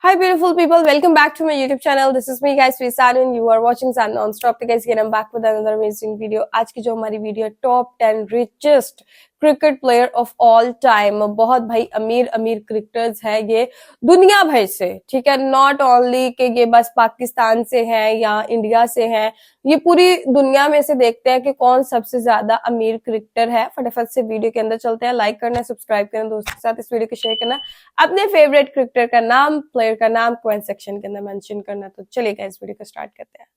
Hi beautiful people, welcome back to my YouTube channel. This is me guys, Sanu and you are watching Sun Non-Stop. Guys, again I'm back with another amazing video. आज की जो हमारी video है top 10 richest cricket player of all time. बहुत भाई अमीर अमीर cricketers हैं ये दुनिया भर से, ठीक है। नॉट ओनली कि ये बस पाकिस्तान से हैं या इंडिया से हैं, ये पूरी दुनिया में से देखते हैं कि कौन सबसे ज्यादा अमीर क्रिकेटर है। फटाफट से वीडियो के अंदर चलते हैं। लाइक करना, सब्सक्राइब करना, दोस्तों के साथ इस वीडियो को शेयर करना, अपने फेवरेट क्रिकेटर का नाम, प्लेयर का नाम कमेंट सेक्शन के अंदर मेंशन करना। तो चलिए इस वीडियो को स्टार्ट करते हैं।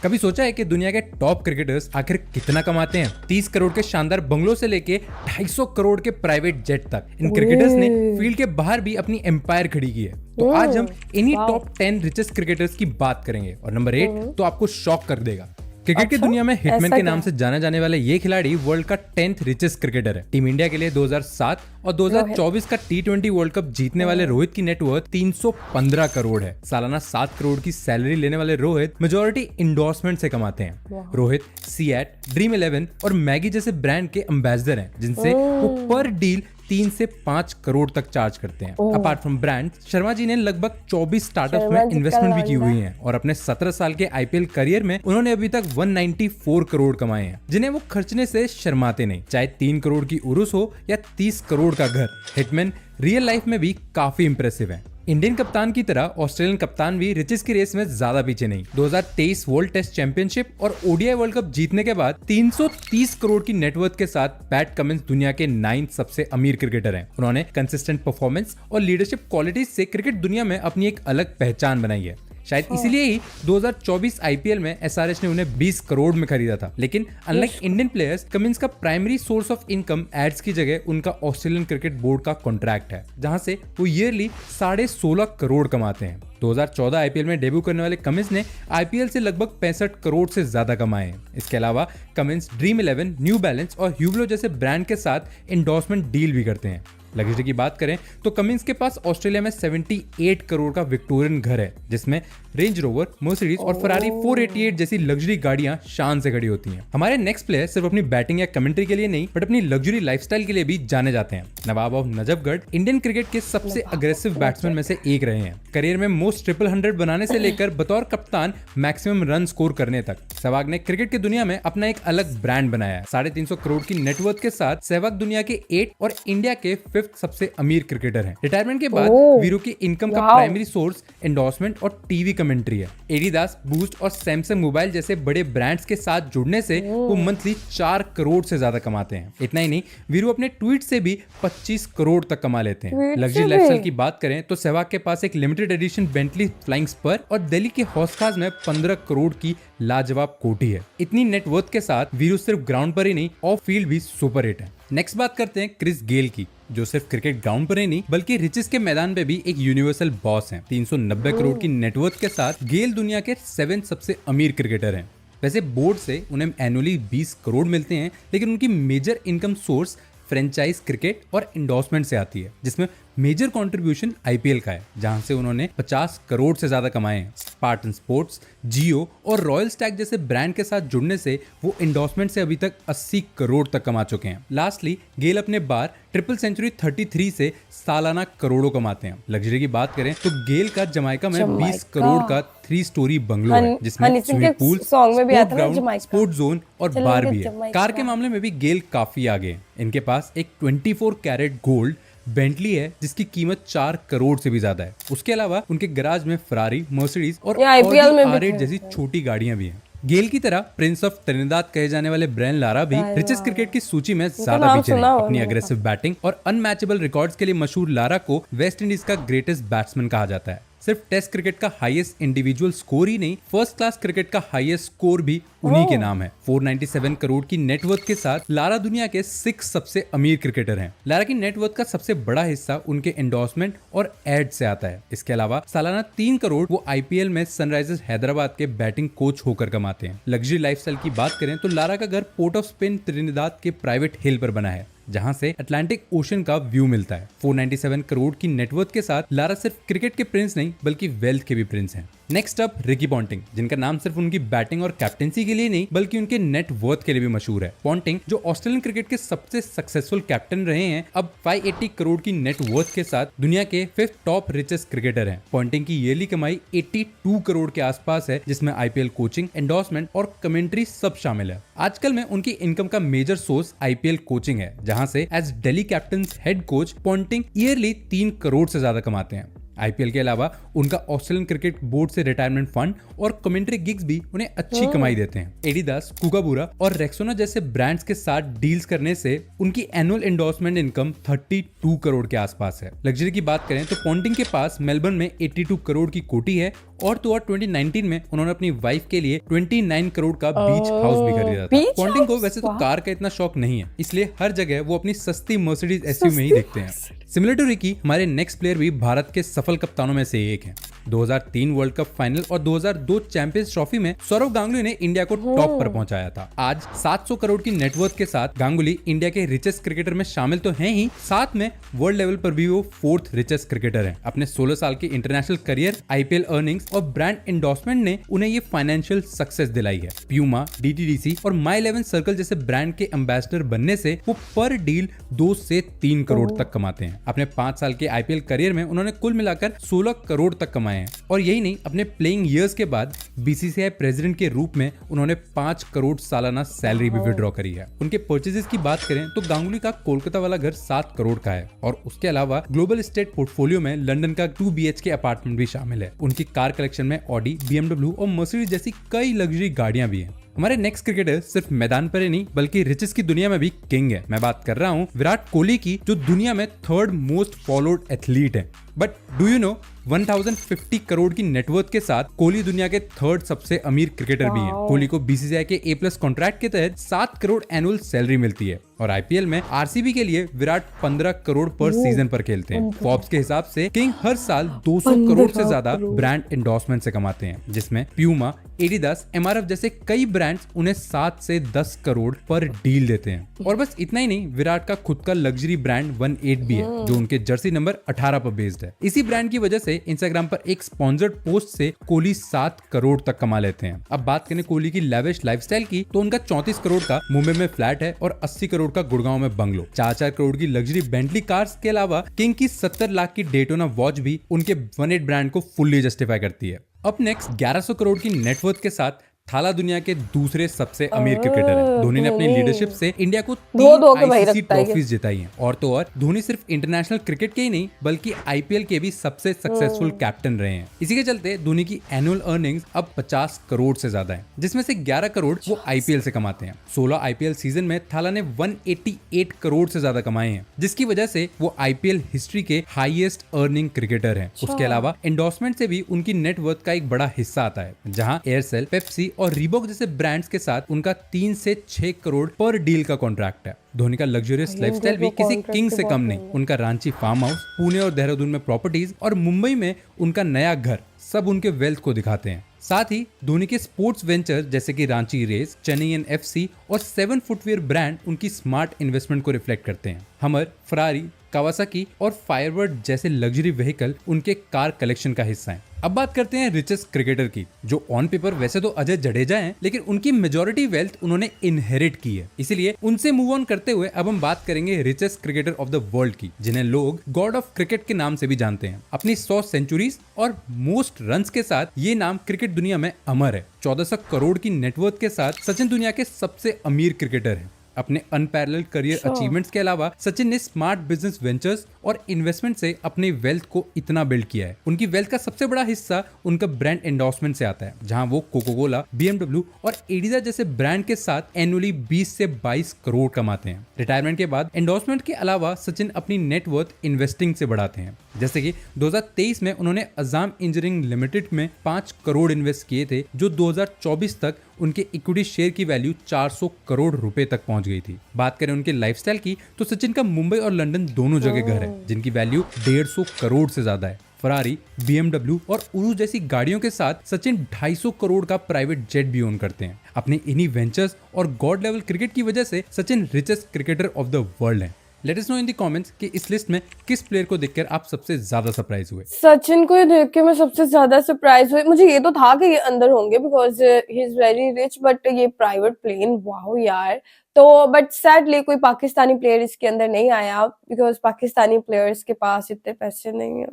कभी सोचा है कि दुनिया के टॉप क्रिकेटर्स आखिर कितना कमाते हैं? 30 करोड़ के शानदार बंगलों से लेके 250 करोड़ के प्राइवेट जेट तक इन क्रिकेटर्स ने फील्ड के बाहर भी अपनी एम्पायर खड़ी की है। तो आज हम इन्हीं टॉप 10 रिचेस्ट क्रिकेटर्स की बात करेंगे और नंबर 8 तो आपको शॉक कर देगा। क्रिकेट की दुनिया में हिटमैन के नाम से जाने जाने वाले ये खिलाड़ी वर्ल्ड का 10th रिचेस्ट क्रिकेटर है। टीम इंडिया के लिए 2007 और 2024 का T20 वर्ल्ड कप जीतने वाले रोहित की नेटवर्थ 315 करोड़ है। सालाना 7 करोड़ की सैलरी लेने वाले रोहित मेजॉरिटी इंडोर्समेंट से कमाते हैं। रोहित सीएट, ड्रीम 11 और मैगी जैसे ब्रांड के एम्बेसडर हैं, जिनसे वो पर डील 3 से 5 करोड़ तक चार्ज करते हैं। Apart from brand, Sharma ji ने लगभग 24 स्टार्टअप में इन्वेस्टमेंट भी की हुई है और अपने 17 साल के आईपीएल करियर में उन्होंने अभी तक 194 करोड़ कमाए हैं, जिन्हें वो खर्चने से शर्माते नहीं, चाहे 3 करोड़ की उरुस हो या 30 करोड़ का घर। हिटमैन रियल लाइफ में भी काफी इंप्रेसिव है। इंडियन कप्तान की तरह ऑस्ट्रेलियन कप्तान भी रिचेस की रेस में ज्यादा पीछे नहीं। 2023 वर्ल्ड टेस्ट चैंपियनशिप और ओडीआई वर्ल्ड कप जीतने के बाद 330 करोड़ की नेटवर्थ के साथ पैट कमिंस दुनिया के 9th सबसे अमीर क्रिकेटर हैं। उन्होंने कंसिस्टेंट परफॉर्मेंस और लीडरशिप क्वालिटीज से क्रिकेट दुनिया में अपनी एक अलग पहचान बनाई है। शायद इसीलिए ही 2024 आईपीएल में एसआरएच ने उन्हें 20 करोड़ में खरीदा था। लेकिन अनलाइक इंडियन प्लेयर्स, कमिंस का primary source of income ads की जगह उनका ऑस्ट्रेलियन क्रिकेट बोर्ड का कॉन्ट्रैक्ट है, जहां से वो ईयरली 16.5 करोड़ कमाते हैं। 2014 आईपीएल में डेब्यू करने वाले कमिंस ने आईपीएल से लगभग 65 करोड़ से ज्यादा कमाए हैं। इसके अलावा कमिंस ड्रीम 11, न्यू बैलेंस और ह्यूब्लो जैसे ब्रांड के साथ इंडोर्समेंट डील भी करते हैं। लग्जरी की बात करें तो कमिंस के पास ऑस्ट्रेलिया में 78 करोड़ का विक्टोरियन घर है, जिसमें रेंज रोवर, मर्सिडीज और फरारी 488 जैसी लग्जरी गाड़ियां शान से खड़ी होती हैं। हमारे नेक्स्ट प्लेयर सिर्फ अपनी बैटिंग या कमेंट्री के लिए नहीं, बट अपनी लग्जरी लाइफस्टाइल के लिए भी जाने जाते हैं। नवाब ऑफ नजफगढ़ इंडियन क्रिकेट के सबसे अग्रेसिव बैट्समैन में से एक रहे हैं। करियर में मोस्ट ट्रिपल 100 बनाने से लेकर बतौर कप्तान मैक्सिमम रन स्कोर करने तक सहवाग ने क्रिकेट की दुनिया में अपना एक अलग ब्रांड बनाया है। 350 करोड़ की नेटवर्थ के साथ सहवाग दुनिया के 8 और इंडिया के 5th सबसे अमीर क्रिकेटर हैं। रिटायरमेंट के बाद वीरू की इनकम का प्राइमरी सोर्स एंडोर्समेंट और टीवी कमेंट्री है। एडिडास, बूस्ट और सैमसंग मोबाइल जैसे बड़े ब्रांड्स के साथ जुड़ने से वो मंथली 4 करोड़ से ज्यादा कमाते हैं। इतना ही नहीं, वीरू अपने ट्वीट से भी 25 करोड़ तक कमा लेते हैं। लग्जरी लाइफस्टाइल की बात करें तो सहवाग के पास एक limited edition Bentley Flying Spur और दिल्ली के हौस खास में 15 करोड़ की लाजवाब कोठी है। इतनी नेटवर्थ के साथ वीरू सिर्फ ग्राउंड पर ही नहीं, ऑफ फील्ड भी सुपर हिट है। नेक्स्ट बात करते हैं क्रिस गेल की, जो सिर्फ क्रिकेट ग्राउंड पर ही नहीं बल्कि रिचेस के मैदान पे भी एक यूनिवर्सल बॉस हैं। 390 करोड़ की नेटवर्थ के साथ गेल दुनिया के 7 सबसे अमीर क्रिकेटर हैं। वैसे बोर्ड से उन्हें एनुअली 20 करोड़ मिलते हैं, लेकिन उनकी major income source franchise cricket और इंडोर्समेंट से आती है, जिसमें मेजर कंट्रीब्यूशन आईपीएल का है, जहां से उन्होंने 50 करोड़ से ज्यादा कमाए हैं। स्पार्टन स्पोर्ट्स, जियो और रॉयल स्टैग जैसे ब्रांड के साथ जुड़ने से वो इंडोर्समेंट से अभी तक 80 करोड़ तक कमा चुके हैं। लास्टली गेल अपने बार ट्रिपल सेंचुरी 33 से सालाना करोड़ों कमाते हैं। लग्जरी की बात करें तो गेल का जमाइका में 20 करोड़ का 3 स्टोरी बंगलो है, जिसमें swimming pool, sport ground, sport zone और बार भी है। कार के मामले में भी गेल काफी आगे है। इनके पास एक 24 कैरेट गोल्ड बेंटली है, जिसकी कीमत 4 करोड़ से भी ज्यादा है। उसके अलावा उनके गैराज में फरारी, मर्सिडीज और R8 जैसी छोटी गाड़ियां भी हैं। गेल की तरह प्रिंस ऑफ त्रिनिदाद कहे जाने वाले ब्रायन लारा भी रिचेस्ट क्रिकेट की सूची में ज्यादा पीछे नहीं। अपनी अग्रेसिव बैटिंग और अनमैचेबल रिकॉर्ड्स के लिए मशहूर लारा को वेस्ट इंडीज का ग्रेटेस्ट बैट्समैन कहा जाता है। सिर्फ टेस्ट क्रिकेट का हाईएस्ट इंडिविजुअल स्कोर ही नहीं, फर्स्ट क्लास क्रिकेट का हाईएस्ट स्कोर भी उन्हीं के नाम है। 497 करोड़ की नेटवर्थ के साथ लारा दुनिया के 6 सबसे अमीर क्रिकेटर हैं। लारा की नेटवर्थ का सबसे बड़ा हिस्सा उनके एंडोर्समेंट और एड से आता है। इसके अलावा सालाना 3 करोड़ वो आईपीएल में सनराइजर्स हैदराबाद के बैटिंग कोच होकर कमाते हैं। लग्जरी लाइफस्टाइल की बात करें तो लारा का घर पोर्ट ऑफ स्पेन त्रिनिदाद के प्राइवेट हिल पर बना है, जहां से अटलांटिक ओशन का व्यू मिलता है। 497 करोड़ की नेटवर्थ के साथ लारा सिर्फ क्रिकेट के प्रिंस नहीं बल्कि वेल्थ के भी प्रिंस हैं। नेक्स्ट अप रिकी पॉन्टिंग, जिनका नाम सिर्फ उनकी बैटिंग और कैप्टेंसी के लिए नहीं बल्कि उनके नेट वर्थ के लिए भी मशहूर है। पॉन्टिंग जो ऑस्ट्रेलियन क्रिकेट के सबसे सक्सेसफुल कैप्टन रहे हैं, अब 580 करोड़ की नेट वर्थ के साथ दुनिया के 5th टॉप रिचेस्ट क्रिकेटर हैं। पॉन्टिंग की ईयरली कमाई 82 करोड़ के आसपास है, जिसमें आईपीएल कोचिंग, एंडोर्समेंट और कमेंट्री सब शामिल है। आजकल में उनकी इनकम का मेजर सोर्स आईपीएल कोचिंग है, जहां से as Delhi Capitals head coach Ponting yearly 3 crore से ज्यादा कमाते हैं। आईपीएल के अलावा उनका ऑस्ट्रेलियन क्रिकेट बोर्ड से रिटायरमेंट फंड और कमेंट्री गिग्स भी उन्हें अच्छी कमाई देते हैं। एडिडास, कुकाबूरा और रेक्सोना जैसे ब्रांड्स के साथ डील्स करने से उनकी एनुअल एंडोर्समेंट इनकम 32 करोड़ के आसपास है। लग्जरी की बात करें तो पॉन्टिंग के पास मेलबर्न में 82 करोड़ की कोठी है और तो और 2019 में उन्होंने अपनी वाइफ के लिए 29 करोड़ का बीच हाउस भी खरीदा था। पॉन्टिंग को वैसे तो कार का इतना शौक नहीं है, इसलिए हर जगह वो अपनी सस्ती मर्सिडीज एसयूवी में ही देखते हैं। सिमिलर टू रिकी, हमारे नेक्स्ट प्लेयर भी भारत के सफल कप्तानों में से एक हैं। 2003 वर्ल्ड कप फाइनल और 2002 चैंपियंस ट्रॉफी में सौरव गांगुली ने इंडिया को टॉप पर पहुंचाया था। आज 700 करोड़ की नेटवर्थ के साथ गांगुली इंडिया के रिचेस्ट क्रिकेटर में शामिल तो हैं ही, साथ में वर्ल्ड लेवल पर भी वो 4th रिचेस्ट क्रिकेटर हैं। अपने 16 साल के इंटरनेशनल करियर, आईपीएल अर्निंग्स और ब्रांड एंडोर्समेंट ने उन्हें ये फाइनेंशियल सक्सेस दिलाई है। प्यूमा, डीटीडीसी और माई 11 सर्कल जैसे ब्रांड के एम्बेसडर बनने से वो पर डील 2 से 3 करोड़ तक कमाते हैं। अपने 5 साल के आईपीएल करियर में उन्होंने कुल मिलाकर 16 करोड़ तक कमाए हैं। और यही नहीं, अपने प्लेइंग ईयर्स के बाद बीसीसीआई प्रेसिडेंट के रूप में उन्होंने 5 करोड़ सालाना सैलरी भी विड्रॉ करी है। उनके परचेजेस की बात करें तो गांगुली का कोलकाता वाला घर 7 करोड़ का है और उसके अलावा ग्लोबल एस्टेट पोर्टफोलियो में लंदन का 2 BHK अपार्टमेंट भी शामिल है। उनकी कार कलेक्शन में ऑडी, BMW और मर्सिडीज जैसी कई लग्जरी गाड़ियां भी हैं। हमारे नेक्स्ट क्रिकेटर सिर्फ मैदान पर ही नहीं बल्कि रिचेस की दुनिया में भी किंग है। मैं बात कर रहा हूँ विराट कोहली की, जो दुनिया में 3rd मोस्ट फॉलोड एथलीट है। But do you know 1050 crore की नेटवर्थ के साथ कोहली दुनिया के 3rd सबसे अमीर क्रिकेटर भी हैं। कोहली को बीसीसीआई के A+ कॉन्ट्रैक्ट के तहत 7 करोड़ एनुअल सैलरी मिलती है और आईपीएल में आरसीबी के लिए विराट 15 करोड़ पर सीजन पर खेलते हैं। फॉर्ब्स के हिसाब से किंग हर साल 200 करोड़ से ज्यादा ब्रांड एंडोर्समेंट से कमाते हैं, जिसमें प्यूमा, एडिडास, MRF जैसे कई ब्रांड्स उन्हें 7 से 10 करोड़ पर डील देते हैं। और बस इतना ही नहीं, विराट का खुद का लग्जरी ब्रांड 18 भी है, जो उनके जर्सी नंबर 18 पर बेस्ड है। इसी ब्रांड की वजह से इंस्टाग्राम पर एक स्पॉन्सर्ड पोस्ट से कोहली 7 करोड़ तक कमा लेते हैं। अब बात करें कोहली की लैविश लाइफस्टाइल की, तो उनका 34 करोड़ का मुंबई में फ्लैट है और 80 करोड़ का गुड़गांव में बंगलो। 4 करोड़ की लग्जरी बेंटली कार्स के अलावा किंग की 70 लाख की डेटोना वॉच भी उनके 18 ब्रांड को फुल्ली जस्टिफाई करती है। अब नेक्स्ट 1100 करोड़ की नेटवर्थ के साथ थाला दुनिया के दूसरे सबसे अमीर क्रिकेटर हैं। धोनी ने अपनी लीडरशिप से इंडिया को 3 आईसीसी ट्रॉफीज जिताई हैं और तो और धोनी सिर्फ इंटरनेशनल क्रिकेट के ही नहीं बल्कि आईपीएल के भी सबसे सक्सेसफुल कैप्टन रहे हैं। इसी के चलते धोनी की एनुअल अर्निंग्स अब 50 करोड़ से ज्यादा है, जिसमें से 11 करोड़ वो आईपीएल से कमाते हैं। 16 आईपीएल सीजन में थाला ने 188 करोड़ से ज्यादा कमाए हैं, जिसकी वजह से वो आईपीएल हिस्ट्री के हाईएस्ट अर्निंग क्रिकेटर हैं। उसके अलावा एंडोर्समेंट से भी उनकी नेटवर्थ का एक बड़ा हिस्सा आता है, जहां एयरसेल, पेप्सी और रीबॉक जैसे ब्रांड्स के साथ उनका 3 से 6 करोड़ पर डील का कॉन्ट्रैक्ट है। धोनी का लग्जरियस लाइफस्टाइल भी किसी किंग से कम नहीं। उनका रांची फार्म हाउस, पुणे और देहरादून में प्रॉपर्टीज और मुंबई में उनका नया घर सब उनके वेल्थ को दिखाते हैं। साथ ही धोनी के स्पोर्ट्स वेंचर जैसे कि रांची रेस, चेन्नई FC और 7 फुटवेयर ब्रांड उनकी स्मार्ट इन्वेस्टमेंट को रिफ्लेक्ट करते हैं। हमर, फरारी, कावासाकी और फायरबर्ड जैसे लग्जरी व्हीकल उनके कार कलेक्शन का हिस्सा हैं। अब बात करते हैं रिचेस्ट क्रिकेटर की, जो ऑन पेपर वैसे तो अजय जडेजा हैं, लेकिन उनकी मेजॉरिटी वेल्थ उन्होंने इनहेरिट की है। इसीलिए उनसे मूव ऑन करते हुए अब हम बात करेंगे richest cricketer of the world की, जिन्हें लोग गॉड ऑफ क्रिकेट के नाम से भी जानते हैं। अपनी 100 सेंचुरीज और मोस्ट रन्स के साथ ये नाम क्रिकेट दुनिया में अमर है। 1400 करोड़ की नेटवर्थ के साथ सचिन दुनिया के सबसे अमीर क्रिकेटर हैं। अपने अनपैरेलल करियर अचीवमेंट्स के अलावा सचिन ने स्मार्ट बिजनेस वेंचर्स और इन्वेस्टमेंट से अपने वेल्थ को इतना बिल्ड किया है। उनकी वेल्थ का सबसे बड़ा हिस्सा उनका ब्रांड एंडोर्समेंट से आता है, जहां वो कोका कोला, BMW और एडिडास जैसे ब्रांड के साथ एनुअली 20 से 22 करोड़ कमाते हैं। रिटायरमेंट के बाद एंडोर्समेंट के अलावा सचिन अपनी नेटवर्थ इन्वेस्टिंग से बढ़ाते हैं, जैसे कि 2023 में उन्होंने अजाम इंजीनियरिंग लिमिटेड में 5 करोड़ इन्वेस्ट किए थे, जो 2024 तक उनके इक्विटी शेयर की वैल्यू 400 करोड़ रुपए तक पहुंच गई थी। बात करें उनके लाइफस्टाइल की, तो सचिन का मुंबई और लंदन दोनों जगह घर है, जिनकी वैल्यू 150 करोड़ से ज्यादा है। फरारी, BMW और उरुस जैसी गाड़ियों के साथ सचिन 250 करोड़ का प्राइवेट जेट भी ओन करते हैं। अपने इन्हीं वेंचर्स और गॉड लेवल क्रिकेट की वजह से Sachin richest cricketer of the world हैं। Let us know in the comments कि इस लिस्ट में किस प्लेयर को देखकर आप सबसे ज्यादा सरप्राइज हुए। सचिन को देख के मैं सबसे ज्यादा सरप्राइज हुई। मुझे ये तो था कि ये अंदर होंगे because he is very rich, but ये प्राइवेट प्लेन, वाओ यार। तो बट सैडली कोई पाकिस्तानी प्लेयर इसके अंदर नहीं आया बिकॉज पाकिस्तानी प्लेयर्स के पास इतने पैसे नहीं है,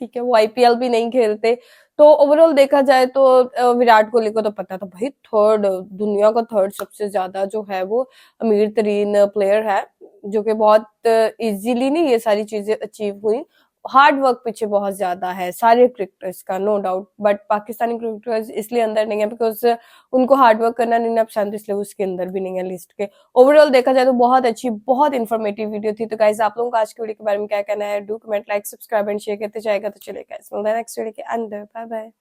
ठीक है, वो आईपीएल भी नहीं खेलते। तो ओवरऑल देखा जाए तो विराट कोहली को तो पता था भाई, थर्ड, दुनिया का थर्ड सबसे ज्यादा जो है वो अमीर तरीन प्लेयर है, जो कि बहुत इजीली नहीं ये सारी चीजें अचीव हुई। हार्ड वर्क पीछे बहुत ज्यादा है सारे क्रिकेटर्स का, no doubt, but Pakistani cricketers इसलिए अंदर नहीं है बिकॉज उनको हार्ड वर्क करना नहीं ना पसंद, इसलिए उसके अंदर भी नहीं है लिस्ट के। ओवरऑल देखा जाए तो बहुत अच्छी, बहुत इन्फॉर्मेटिव वीडियो थी। तो गाइस, आप लोगों का आज की वीडियो के बारे में क्या कहना है? Do comment, like, subscribe and share करते जाएगा। तो चलिए गाइस, मिलते हैं नेक्स्ट वीडियो के अंदर। Bye bye.